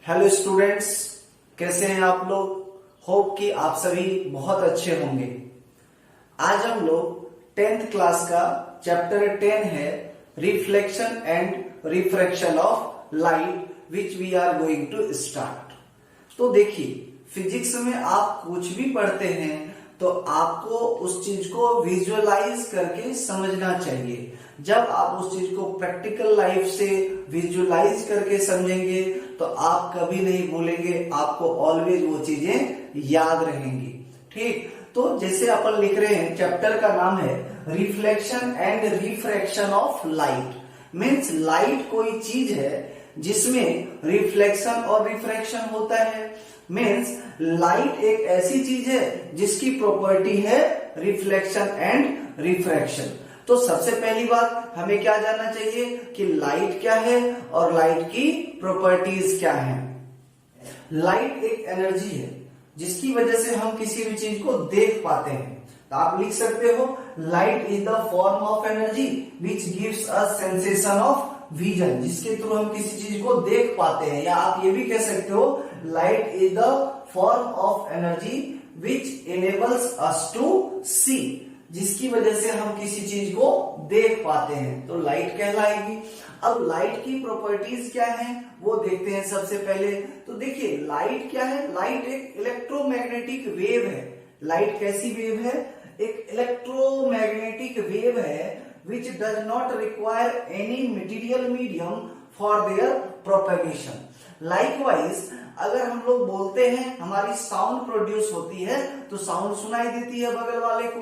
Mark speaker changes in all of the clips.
Speaker 1: Hello students, कैसे हैं आप लोग। होप कि आप सभी बहुत अच्छे होंगे। आज हम लोग 10th क्लास का चैप्टर 10 है reflection and refraction of light which we are going to start. तो देखिए, फिजिक्स में आप कुछ भी पढ़ते हैं तो आपको उस चीज को विजुअलाइज करके समझना चाहिए। जब आप उस चीज को प्रैक्टिकल लाइफ से विजुअलाइज करके समझेंगे तो आप कभी नहीं भूलेंगे, आपको ऑलवेज वो चीजें याद रहेंगी। ठीक, तो जैसे अपन लिख रहे हैं, चैप्टर का नाम है reflection and refraction of light. Means light कोई चीज है जिसमें रिफ्लेक्शन और रिफ्रैक्शन होता है। मीन्स लाइट एक ऐसी चीज है जिसकी प्रॉपर्टी है रिफ्लेक्शन एंड रिफ्रैक्शन। तो सबसे पहली बात हमें क्या जानना चाहिए कि लाइट क्या है और लाइट की प्रॉपर्टीज क्या है। लाइट एक एनर्जी है जिसकी वजह से हम किसी भी चीज को देख पाते हैं। तो आप लिख सकते हो light is the form of energy which gives us sensation of vision, जिसके थ्रू हम किसी चीज को देख पाते हैं। या आप ये भी कह सकते हो light is the form of energy which enables us to see, जिसकी वजह से हम किसी चीज को देख पाते हैं, तो लाइट कहलाएगी। अब लाइट की प्रॉपर्टीज क्या हैं वो देखते हैं सबसे पहले। तो देखिए लाइट क्या है, लाइट एक इलेक्ट्रोमैग्नेटिक वेव है। लाइट कैसी वेव है, एक इलेक्ट्रोमैग्नेटिक वेव है which does not require any material medium for their propagation. Likewise, अगर हम लोग बोलते हैं हमारी साउंड प्रोड्यूस होती है तो साउंड सुनाई देती है बगल वाले को,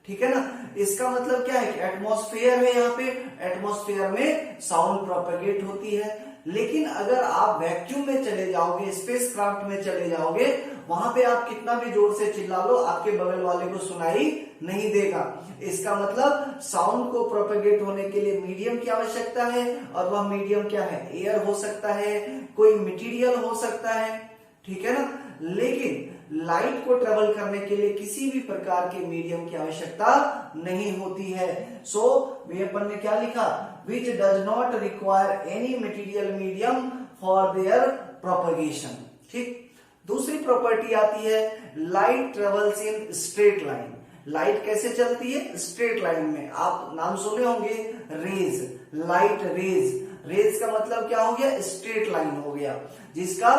Speaker 1: ठीक है ना। इसका मतलब क्या है कि एटमॉस्फेयर है, यहाँ पे एटमॉस्फेयर में साउंड प्रोपेगेट होती है। लेकिन अगर आप वैक्यूम में चले जाओगे, स्पेस क्राफ्ट में चले जाओगे, वहां पे आप कितना भी जोर से चिल्ला लो आपके बगल वाले को सुनाई नहीं देगा। इसका मतलब साउंड को प्रोपेगेट होने के लिए मीडियम की आवश्यकता है, और वह मीडियम क्या है, एयर हो सकता है, कोई मटेरियल हो सकता है, ठीक है ना। लेकिन लाइट को ट्रेवल करने के लिए किसी भी प्रकार के मीडियम की आवश्यकता नहीं होती है। सो अपन ने क्या लिखा, which does not require any material medium for their propagation. ठीक, दूसरी प्रॉपर्टी आती है light travels in straight line. Light कैसे चलती है, स्ट्रेट लाइन में। आप नाम सुने होंगे रेज, लाइट रेज। रेज का मतलब क्या हो गया, स्ट्रेट लाइन हो गया, जिसका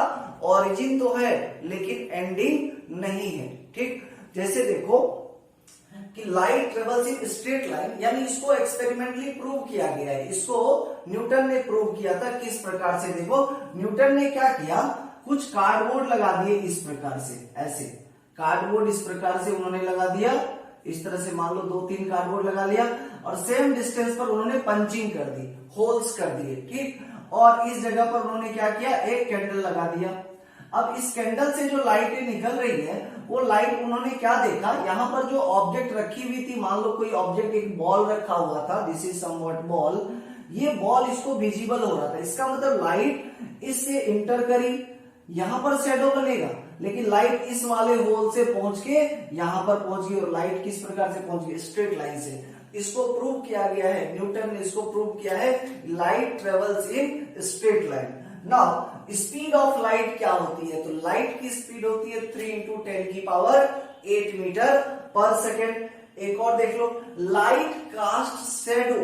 Speaker 1: ओरिजिन तो है लेकिन एंडिंग नहीं है। ठीक, जैसे देखो कि light travels in straight line, यानी इसको एक्सपेरिमेंटली प्रूव किया गया है। इसको न्यूटन ने प्रूव किया था। किस प्रकार से, देखो न्यूटन ने क्या किया, कुछ कार्डबोर्ड लगा दिए इस प्रकार से, ऐसे कार्डबोर्ड इस प्रकार से उन्होंने लगा दिया, इस तरह से मान लो 2-3 कार्डबोर्ड लगा लिया, और सेम डिस्टेंस पर उन्होंने पंचिंग कर दी, होल्स कर दिए। ठीक, और इस जगह पर उन्होंने क्या किया, एक कैंडल लगा दिया। अब इस कैंडल से जो लाइट निकल रही है, वो लाइट उन्होंने क्या देखा, यहाँ पर जो ऑब्जेक्ट रखी हुई थी, मान लो कोई ऑब्जेक्ट, एक बॉल रखा हुआ था, दिस इज समवॉट बॉल, ये बॉल इसको विजिबल हो रहा था। इसका मतलब लाइट इससे इंटर करी, यहां पर शैडो बनेगा, लेकिन लाइट इस वाले होल से पहुंच के यहां पर पहुंच गई। और लाइट किस प्रकार से पहुंच गई, स्ट्रेट लाइन से। इसको प्रूव किया गया है, न्यूटन ने इसको प्रूव किया है, light travels in straight line. Now speed of light क्या होती है, तो लाइट की स्पीड होती है 3 × 10⁸ मीटर पर सेकेंड। एक और देख लो, लाइट कास्ट शैडो।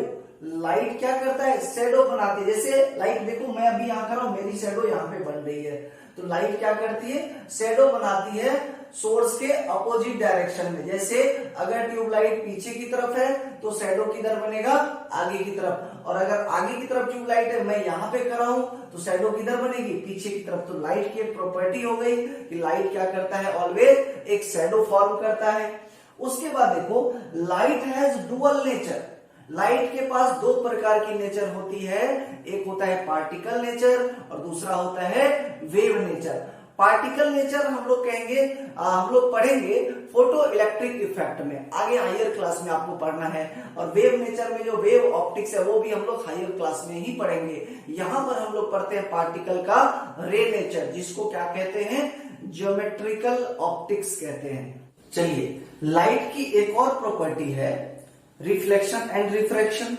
Speaker 1: लाइट क्या करता है, शैडो बनाती है। जैसे लाइट देखो, मैं अभी यहां कर रहा हूं, मेरी शैडो यहां पे बन रही है, तो लाइट क्या करती है, शैडो बनाती है सोर्स के अपोजिट डायरेक्शन में। जैसे अगर ट्यूबलाइट पीछे की तरफ है तो शैडो किधर बनेगा, आगे की तरफ। और अगर आगे की तरफ ट्यूबलाइट है, मैं यहां पे खड़ा हूं, तो शैडो किधर बनेगी, पीछे की तरफ। तो लाइट की एक प्रॉपर्टी हो गई कि लाइट क्या करता है, ऑलवेज एक शैडो फॉर्म करता है। उसके बाद देखो, light has dual nature. Light के पास दो प्रकार की नेचर होती है, एक होता है पार्टिकल नेचर और दूसरा होता है वेव नेचर। पार्टिकल नेचर हम लोग कहेंगे, हम लोग पढ़ेंगे फोटो इलेक्ट्रिक इफेक्ट में, आगे हायर क्लास में आपको पढ़ना है। और वेव नेचर में जो वेव ऑप्टिक्स है वो भी हम लोग हायर क्लास में ही पढ़ेंगे। यहां पर हम लोग पढ़ते हैं पार्टिकल का रे नेचर, जिसको क्या कहते हैं, ज्योमेट्रिकल ऑप्टिक्स कहते हैं। चलिए, लाइट की एक और प्रॉपर्टी है रिफ्लेक्शन एंड रिफ्रैक्शन।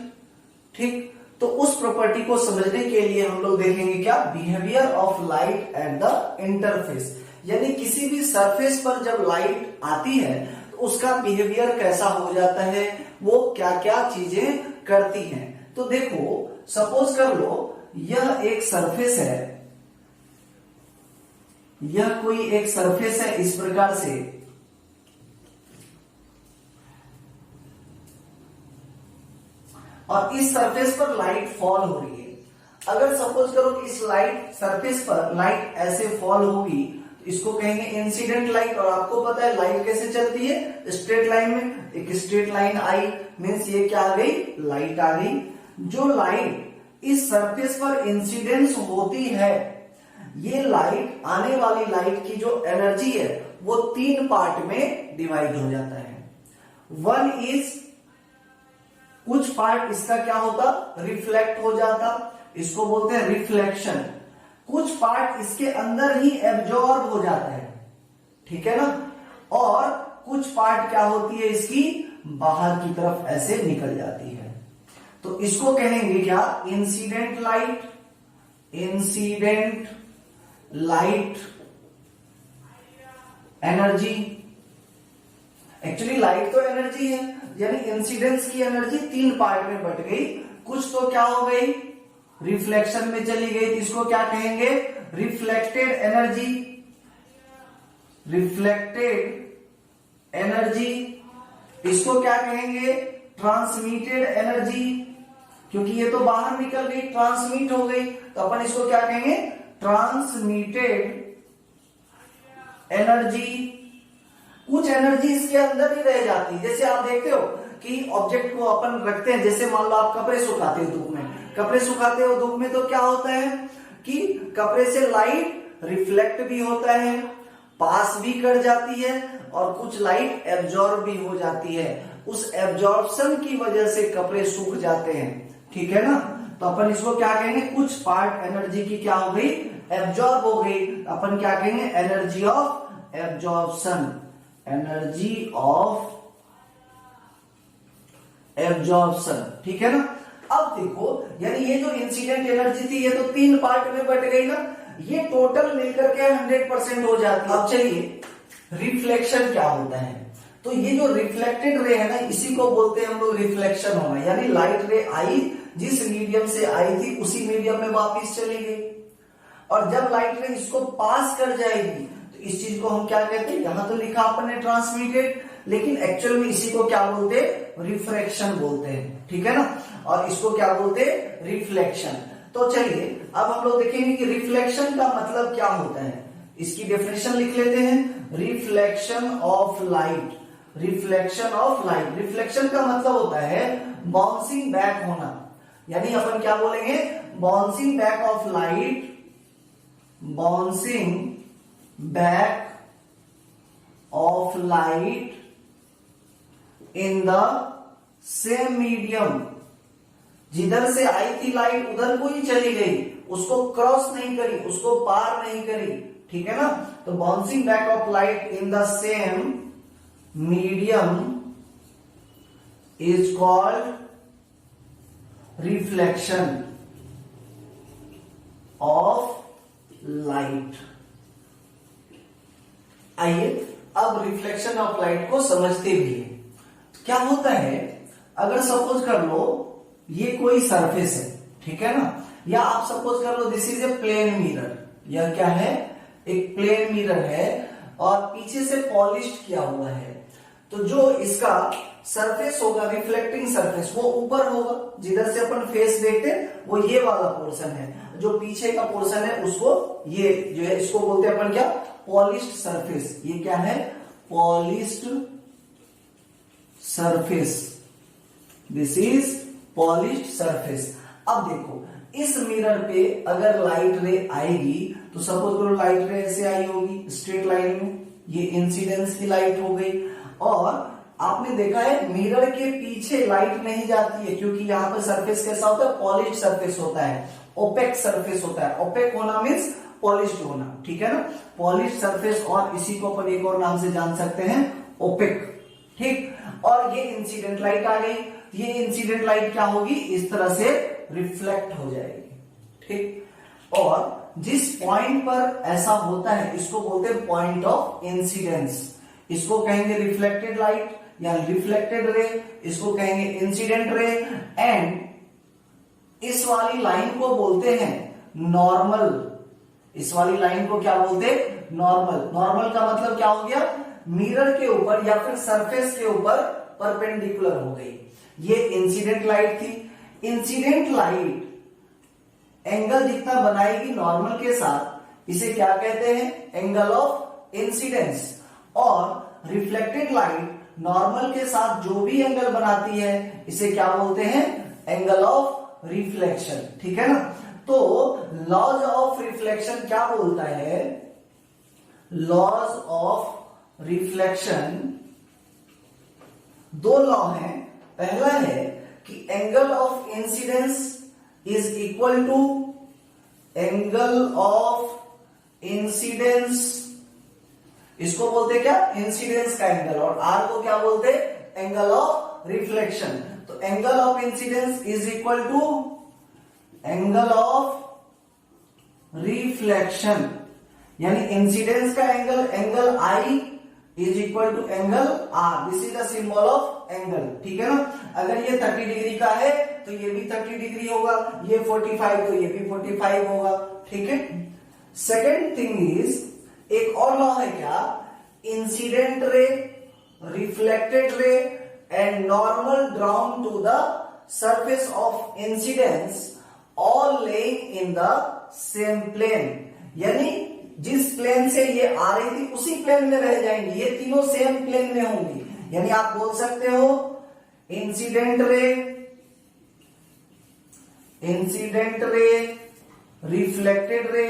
Speaker 1: ठीक, तो उस प्रॉपर्टी को समझने के लिए हम लोग देखेंगे क्या, behaviour of light at the interface, यानी किसी भी सरफेस पर जब लाइट आती है तो उसका बिहेवियर कैसा हो जाता है, वो क्या क्या चीजें करती हैं। तो देखो सपोज कर लो यह एक सरफेस है, यह कोई एक सरफेस है इस प्रकार से, और इस सरफेस पर लाइट फॉल हो रही है। अगर सपोज करो कि इस लाइट सरफेस पर लाइट ऐसे फॉल होगी तो इसको कहेंगे इंसिडेंट लाइट। और आपको पता है लाइट कैसे चलती है, स्ट्रेट लाइन में। एक स्ट्रेट लाइन आई मीन्स ये क्या आ गई, लाइट आ गई। जो लाइट इस सरफेस पर इंसिडेंस होती है, ये लाइट, आने वाली लाइट की जो एनर्जी है वो 3 पार्ट में डिवाइड हो जाता है। वन इज, कुछ पार्ट इसका क्या होता, रिफ्लेक्ट हो जाता, इसको बोलते हैं रिफ्लेक्शन। कुछ पार्ट इसके अंदर ही एब्जॉर्ब हो जाता है, ठीक है ना। और कुछ पार्ट क्या होती है इसकी, बाहर की तरफ ऐसे निकल जाती है। तो इसको कहेंगे क्या, incident light. Incident light energy, actually light तो एनर्जी है, यानी इंसिडेंस की एनर्जी 3 पार्ट में बट गई। कुछ तो क्या हो गई, रिफ्लेक्शन में चली गई, इसको क्या कहेंगे, रिफ्लेक्टेड एनर्जी। रिफ्लेक्टेड एनर्जी, इसको क्या कहेंगे, ट्रांसमिटेड एनर्जी, क्योंकि ये तो बाहर निकल गई, ट्रांसमिट हो गई, तो अपन इसको क्या कहेंगे, ट्रांसमिटेड एनर्जी। कुछ एनर्जी इसके अंदर ही रह जाती है। जैसे आप देखते हो कि ऑब्जेक्ट को अपन रखते हैं, जैसे मान लो आप कपड़े सुखाते हो धूप में, कपड़े सुखाते हो धूप में, तो क्या होता है कि कपड़े से लाइट रिफ्लेक्ट भी होता है, पास भी कर जाती है, और कुछ लाइट एब्जॉर्ब भी हो जाती है। उस एब्जॉर्प्शन की वजह से कपड़े सूख जाते हैं, ठीक है ना। तो अपन इसको क्या कहेंगे, कुछ पार्ट एनर्जी की क्या हो गई, एब्जॉर्ब हो गई, अपन क्या कहेंगे, energy of absorption. Energy of absorption, ठीक है ना। अब देखो, यानी ये जो इंसिडेंट एनर्जी थी ये तो 3 पार्ट में बट गई ना, ये टोटल मिलकर के 100% हो जाती है। अब चलिए रिफ्लेक्शन क्या होता है, तो ये जो रिफ्लेक्टेड रे है ना, इसी को बोलते हैं हम लोग रिफ्लेक्शन होना। यानी लाइट रे आई, जिस मीडियम से आई थी उसी मीडियम में वापस चली गई, और जब लाइट रे इसको पास कर जाएगी तो इस चीज को हम क्या कहते हैं, यहां तो लिखा अपन ने ट्रांसमिटेड, लेकिन एक्चुअल में इसी को क्या बोलते हैं, रिफ्रैक्शन बोलते हैं, ठीक है ना। और इसको क्या बोलते हैं, रिफ्लेक्शन। तो चलिए अब हम लोग देखेंगे कि रिफ्लेक्शन का मतलब क्या होता है, इसकी डेफिनेशन लिख लेते हैं। Reflection of light, reflection of light, reflection का मतलब होता है बाउंसिंग बैक होना, यानी अपन क्या बोलेंगे, bouncing back of light, bouncing back of light in the same medium. जिधर से आई थी लाइट उधर को ही चली गई, उसको क्रॉस नहीं करी, उसको पार नहीं करी, ठीक है ना। तो bouncing back of light in the same medium is called reflection of light. आइए अब रिफ्लेक्शन ऑफ लाइट को समझते भी हैं। क्या होता है, अगर सपोज कर लो ये कोई सरफेस है, ठीक है ना, या आप सपोज कर लो this is a plane mirror, यह क्या है, एक प्लेन मिरर है और पीछे से पॉलिश्ड किया हुआ है। तो जो इसका सरफेस होगा, रिफ्लेक्टिंग सरफेस, वो ऊपर होगा, जिधर से अपन फेस देखते हैं वो ये वाला पोर्शन है, जो पीछे का पोर्शन है उसको ये जो है इसको बोलते हैं अपन क्या, पॉलिश्ड सरफेस। ये क्या है, polished surface, this is polished surface. अब देखो इस मिरर पे अगर लाइट रे आएगी तो सपोज करो लाइट रे ऐसे आई होगी स्ट्रेट लाइन में, ये इंसिडेंस की लाइट हो गई। और आपने देखा है मिरर के पीछे लाइट नहीं जाती है, क्योंकि यहाँ पर सरफेस कैसा होता है, पॉलिश्ड सरफेस होता है, ओपेक सरफेस होता है। ओपेक होना मीन्स पॉलिश्ड होना, ठीक है ना, पॉलिश्ड सरफेस, और इसी को अपन एक और नाम से जान सकते हैं, ओपेक, ठीक। और ये इंसिडेंट लाइट आ गई, ये इंसिडेंट लाइट क्या होगी, इस तरह से रिफ्लेक्ट हो जाएगी, ठीक। और जिस पॉइंट पर ऐसा होता है इसको बोलते हैं पॉइंट ऑफ इंसिडेंस। इसको कहेंगे रिफ्लेक्टेड लाइट या रिफ्लेक्टेड रे, इसको कहेंगे इंसिडेंट रे। एंड इस वाली लाइन को बोलते हैं नॉर्मल। इस वाली लाइन को क्या बोलते हैं? नॉर्मल। नॉर्मल का मतलब क्या हो गया? मिरर के ऊपर या फिर सरफेस के ऊपर परपेंडिकुलर हो गई। ये इंसिडेंट लाइट थी। इंसिडेंट लाइट एंगल जितना बनाएगी नॉर्मल के साथ, इसे क्या कहते हैं? Angle of incidence. और रिफ्लेक्टेड लाइट नॉर्मल के साथ जो भी एंगल बनाती है इसे क्या बोलते हैं? एंगल ऑफ रिफ्लेक्शन, ठीक है ना। तो लॉज ऑफ रिफ्लेक्शन क्या बोलता है? लॉज ऑफ रिफ्लेक्शन दो लॉ हैं। पहला है कि angle of incidence is equal to angle of incidence, इसको बोलते क्या? इंसिडेंस का एंगल। और आर को क्या बोलते? Angle of reflection. तो angle of incidence is equal to angle of reflection, यानी इंसिडेंस का angle, angle I is equal to angle R. This is the symbol of angle, ठीक है ना। अगर ये 30 डिग्री का है तो ये भी 30 डिग्री होगा, ये 45 तो ये भी 45 होगा, ठीक है। सेकेंड थिंग इज, एक और लॉ है क्या? Incident ray, reflected ray and normal drawn to the surface of incidence all laying in the same plane. यानी जिस प्लेन से ये आ रही थी उसी प्लेन में रह जाएंगी, ये तीनों सेम प्लेन में होंगी। यानी आप बोल सकते हो incident ray, reflected ray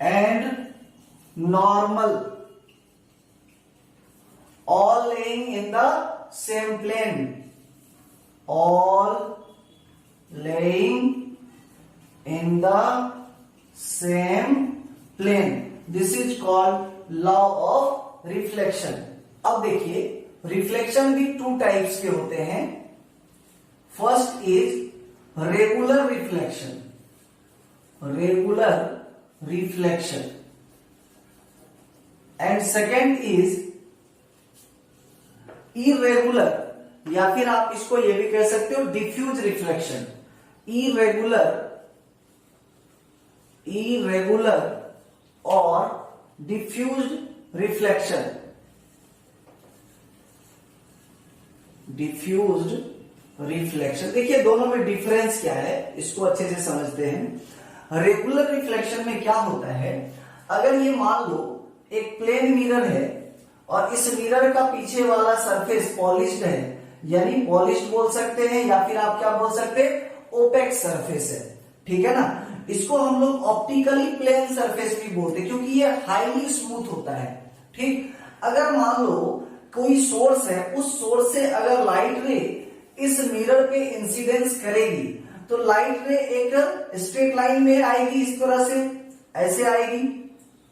Speaker 1: and normal all laying in the same plane, all laying in the same plane. This is called law of reflection. अब देखिए, रिफ्लेक्शन भी टू टाइप्स के होते हैं। First is regular reflection and second is irregular, या फिर आप इसको ये भी कह सकते हो डिफ्यूज रिफ्लेक्शन। इरेगुलर और डिफ्यूज रिफ्लेक्शन। देखिए दोनों में डिफरेंस क्या है, इसको अच्छे से समझते हैं। रेगुलर रिफ्लेक्शन में क्या होता है? अगर ये मान लो एक प्लेन मिरर है और इस मिरर का पीछे वाला सरफेस पॉलिश्ड है, यानी पॉलिश्ड बोल सकते हैं या फिर आप क्या बोल सकते हैं? ओपेक सरफेस है, ठीक है ना। इसको हम लोग ऑप्टिकली प्लेन सरफेस भी बोलते हैं क्योंकि ये हाईली स्मूथ होता है, ठीक। अगर मान लो कोई सोर्स है, उस सोर्स से अगर लाइट रे इस मिरर पे इंसिडेंस करेगी तो लाइट रे एक स्ट्रेट लाइन में आएगी, इस तरह से ऐसे आएगी।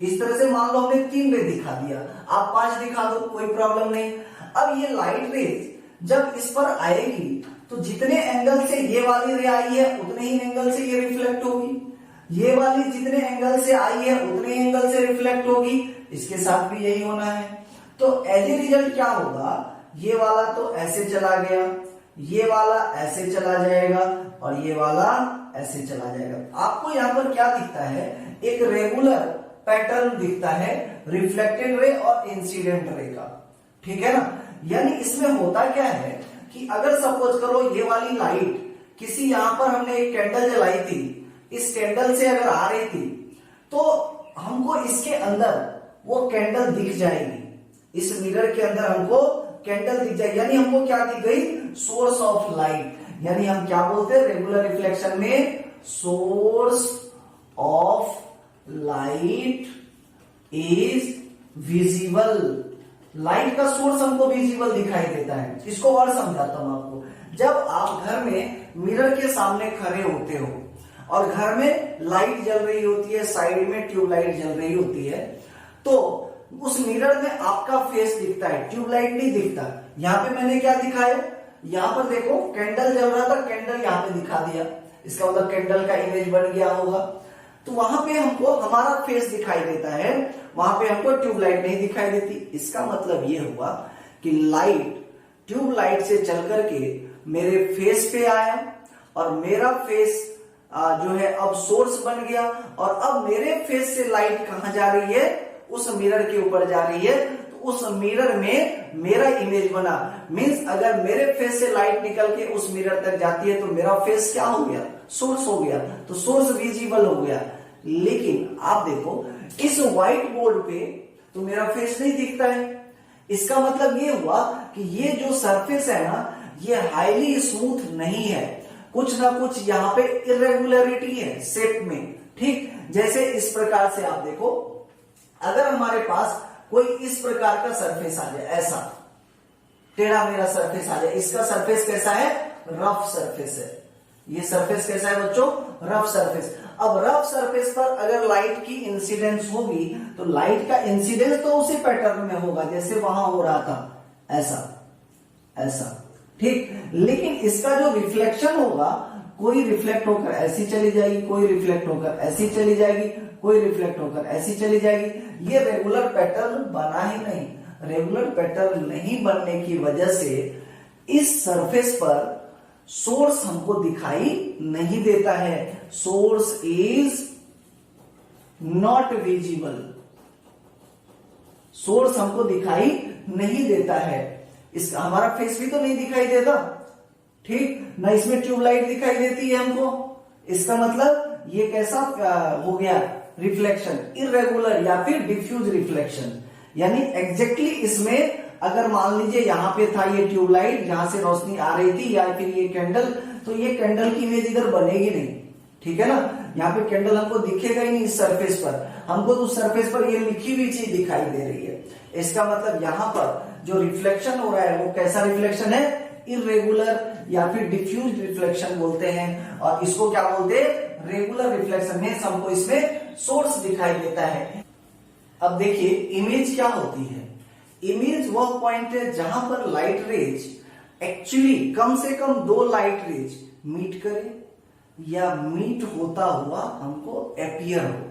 Speaker 1: इस तरह से मान लो हमने 3 रे दिखा दिया, आप 5 दिखा दो, कोई प्रॉब्लम नहीं। अब ये लाइट रेज जब इस पर आएगी तो जितने एंगल से ये वाली रे आई है उतने ही एंगल से ये रिफ्लेक्ट होगी, ये वाली जितने एंगल से आई है उतने एंगल से रिफ्लेक्ट होगी, इसके साथ भी यही होना है। तो एज ए रिजल्ट क्या होगा? ये वाला तो ऐसे चला गया, ये वाला ऐसे चला जाएगा और ये वाला ऐसे चला जाएगा। आपको यहां पर क्या दिखता है? एक रेगुलर पैटर्न दिखता है रिफ्लेक्टेड रे और इंसिडेंट रे का, ठीक है ना। यानी इसमें होता क्या है कि अगर सपोज करो ये वाली लाइट किसी यहां पर हमने एक कैंडल जलाई थी, इस कैंडल से अगर आ रही थी तो हमको इसके अंदर वो कैंडल दिख जाएगी, इस मिरर के अंदर हमको कैंडल दिख जाएगी। यानी हमको क्या दिख गई? Source of light. यानी हम क्या बोलते हैं रेगुलर रिफ्लेक्शन में? Source of light is visible. Light का सोर्स हमको विजिबल दिखाई देता है। इसको और समझाता हूं आपको। जब आप घर में मिरर के सामने खड़े होते हो और घर में लाइट जल रही होती है, साइड में ट्यूबलाइट जल रही होती है, तो उस मिरर में आपका फेस दिखता है, ट्यूबलाइट नहीं दिखता। यहाँ पे मैंने क्या दिखाया, यहाँ पर देखो कैंडल जल रहा था, कैंडल यहाँ पे दिखा दिया, इसका मतलब कैंडल का इमेज बन गया होगा। तो वहां पे हमको हमारा फेस दिखाई देता है, वहां पे हमको ट्यूबलाइट नहीं दिखाई देती। इसका मतलब ये हुआ कि लाइट ट्यूबलाइट से चल करके मेरे फेस पे आया और मेरा फेस जो है अब सोर्स बन गया, और अब मेरे फेस से लाइट कहां जा रही है, उस मिरर के ऊपर जा रही है। तो उस मिरर में मेरा इमेज बना। मींस अगर मेरे फेस से लाइट निकल के उस मिरर तक जाती है तो मेरा फेस क्या हो गया, सोर्स हो गया, तो सोर्स विजिबल हो गया। लेकिन आप देखो इस व्हाइट बोर्ड पे तो मेरा फेस नहीं दिखता है। इसका मतलब ये हुआ कि ये जो सरफेस है ना, ये हाईली स्मूथ नहीं है, कुछ ना कुछ यहाँ पे इरेगुलरिटी है शेप में। ठीक, जैसे इस प्रकार से आप देखो, अगर हमारे पास कोई इस प्रकार का सरफेस आ जाए, ऐसा टेढ़ा मेरा सरफेस आ जाए, इसका सरफेस कैसा है, रफ सरफेस है। ये सरफेस कैसा है बच्चों, रफ सरफेस। अब रफ सरफेस पर अगर लाइट की इंसिडेंस होगी तो लाइट का इंसिडेंस तो उसी पैटर्न में होगा जैसे वहां हो रहा था, ऐसा ऐसा। ठीक, लेकिन इसका जो रिफ्लेक्शन होगा, कोई रिफ्लेक्ट होकर ऐसी चली जाएगी, कोई रिफ्लेक्ट होकर ऐसी चली जाएगी, कोई रिफ्लेक्ट होकर ऐसी चली जाएगी। ये रेगुलर पैटर्न बना ही नहीं। रेगुलर पैटर्न नहीं बनने की वजह से इस सरफेस पर सोर्स हमको दिखाई नहीं देता है। Source is not visible, source हमको दिखाई नहीं देता है। इसका हमारा फेस भी तो नहीं दिखाई देता, ठीक ना, इसमें ट्यूबलाइट दिखाई देती है हमको। इसका मतलब ये कैसा हो गया, रिफ्लेक्शन, इरेगुलर या फिर डिफ्यूज रिफ्लेक्शन। यानी एग्जैक्टली इसमें अगर मान लीजिए यहाँ पे था ये ट्यूबलाइट जहां से रोशनी आ रही थी, या फिर ये कैंडल, तो ये कैंडल की इमेज इधर बनेगी नहीं, ठीक है ना। यहाँ पे कैंडल हमको दिखेगा ही नहीं इस सरफेस पर, हमको तो सरफेस पर ये लिखी हुई चीज दिखाई दे रही है। इसका मतलब यहाँ पर जो रिफ्लेक्शन हो रहा है वो कैसा रिफ्लेक्शन है, इरेगुलर या फिर डिफ्यूज रिफ्लेक्शन बोलते हैं। और इसको क्या बोलते हैं, रेगुलर रिफ्लेक्शन में हमको इसमें सोर्स दिखाई देता है। अब देखिए इमेज क्या होती है। इमेज वह पॉइंट है जहां पर लाइट रेज एक्चुअली कम से कम दो लाइट रेज मीट करे या मीट होता हुआ हमको अपीयर हो,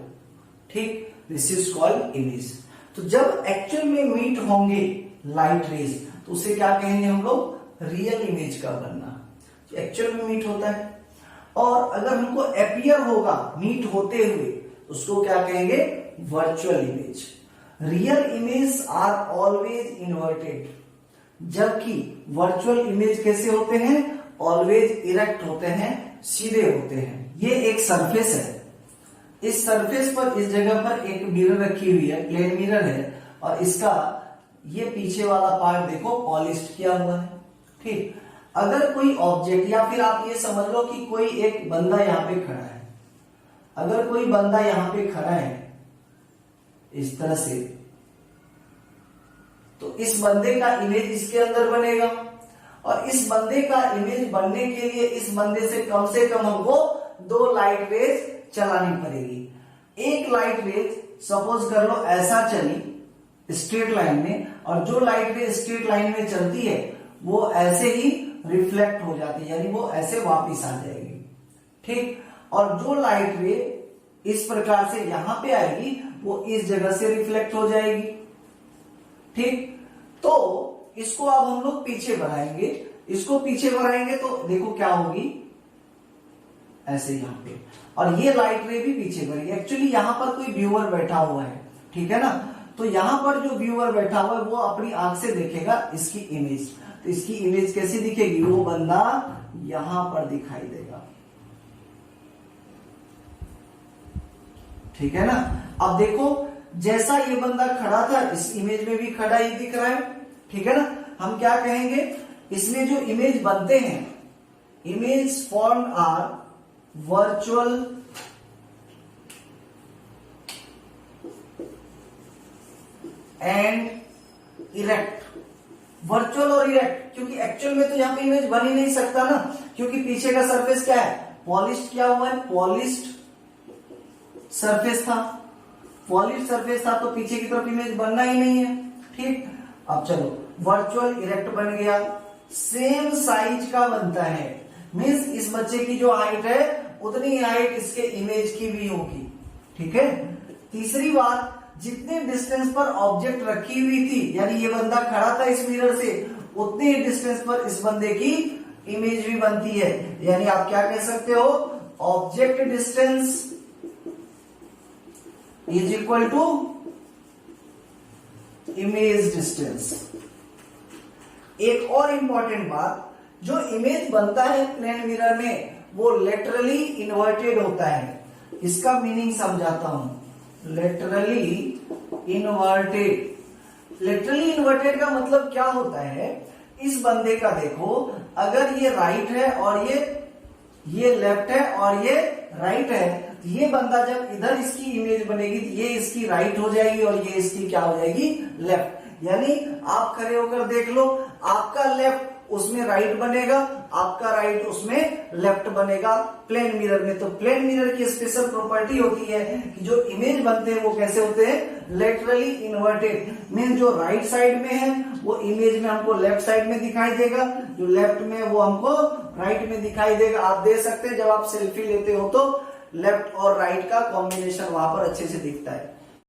Speaker 1: ठीक, दिस इज कॉल्ड इमेज। तो जब एक्चुअल में मीट होंगे लाइट रेज तो उसे क्या कहेंगे हम लोग, रियल इमेज का बनना, एक्चुअल में मीट होता है। और अगर हमको अपीयर होगा मीट होते हुए उसको क्या कहेंगे, virtual image. Real image are always inverted, जबकि वर्चुअल इमेज कैसे होते हैं, ऑलवेज इरेक्ट होते हैं, सीधे होते हैं। ये एक सरफेस है, इस सरफेस पर इस जगह पर एक मिरर रखी हुई है, प्लेन मिरर है, और इसका ये पीछे वाला पार्ट देखो पॉलिश किया हुआ है, ठीक। अगर कोई ऑब्जेक्ट या फिर आप ये समझ लो कि कोई एक बंदा यहाँ पे खड़ा है, अगर कोई बंदा यहाँ पे खड़ा है इस तरह से, तो इस बंदे का इमेज इसके अंदर बनेगा। और इस बंदे का इमेज बनने के लिए इस बंदे से कम हमको दो लाइट रेज चलानी पड़ेगी। एक लाइट रेज सपोज कर लो ऐसा चली स्ट्रेट लाइन में, और जो लाइट रेज स्ट्रेट लाइन में चलती है वो ऐसे ही रिफ्लेक्ट हो जाती है, यानी वो ऐसे वापिस आ जाएगी, ठीक। और जो लाइट रे इस प्रकार से यहां पे आएगी वो इस जगह से रिफ्लेक्ट हो जाएगी, ठीक। तो इसको अब हम लोग पीछे बढ़ाएंगे, इसको पीछे बढ़ाएंगे तो देखो क्या होगी, ऐसे यहां पे, और ये लाइट रे भी पीछे बढ़ेगी। एक्चुअली यहां पर कोई व्यूअर बैठा हुआ है, ठीक है ना, तो यहां पर जो व्यूअर बैठा हुआ है वो अपनी आंख से देखेगा इसकी इमेज। तो इसकी इमेज कैसी दिखेगी, वो बंदा यहां पर दिखाई देगा, ठीक है ना। अब देखो जैसा ये बंदा खड़ा था इस इमेज में भी खड़ा ही दिख रहा है, ठीक है ना। हम क्या कहेंगे, इसमें जो इमेज बनते हैं, image form are virtual and erect. Virtual और इरेक्ट, क्योंकि एक्चुअल में तो यहां पे इमेज बन ही नहीं सकता ना, क्योंकि पीछे का सरफेस क्या है, पॉलिश्ड किया हुआ है, पॉलिश्ड सरफेस था, पॉलिश सरफेस था, तो पीछे की तरफ इमेज बनना ही नहीं है, ठीक। अब चलो वर्चुअल इरेक्ट बन गया, सेम साइज का बनता है, मीन्स इस बच्चे की जो हाइट है उतनी हाइट इसके इमेज की भी होगी। ठीक है। तीसरी बात, जितने डिस्टेंस पर ऑब्जेक्ट रखी हुई थी, यानी ये बंदा खड़ा था इस मिरर से, उतने ही डिस्टेंस पर इस बंदे की इमेज भी बनती है। यानी आप क्या कह सकते हो, object distance is equal to image distance. एक और इंपॉर्टेंट बात, जो इमेज बनता है प्लेन मिरर में वो लेटरली इन्वर्टेड होता है। इसका मीनिंग समझाता हूं। लेटरली इन्वर्टेड, लेटरली इन्वर्टेड का मतलब क्या होता है, इस बंदे का देखो, अगर ये राइट है और ये लेफ्ट है और ये राइट है, तो ये बंदा जब इधर इसकी इमेज बनेगी तो ये इसकी राइट हो जाएगी और ये इसकी क्या हो जाएगी, लेफ्ट। यानी आप खड़े होकर देख लो, आपका लेफ्ट उसमें राइट बनेगा, आपका राइट उसमें लेफ्ट बनेगा प्लेन मिरर में। तो प्लेन मिरर की स्पेशल प्रॉपर्टी होती है कि जो इमेज बनते हैं वो कैसे होते हैं, लेटरली इन्वर्टेड। मीन जो राइट साइड में है वो इमेज में हमको लेफ्ट साइड में दिखाई देगा, जो लेफ्ट में वो हमको राइट में दिखाई देगा। आप देख सकते हैं जब आप सेल्फी लेते हो तो लेफ्ट और राइट का कॉम्बिनेशन वहां पर अच्छे से दिखता है।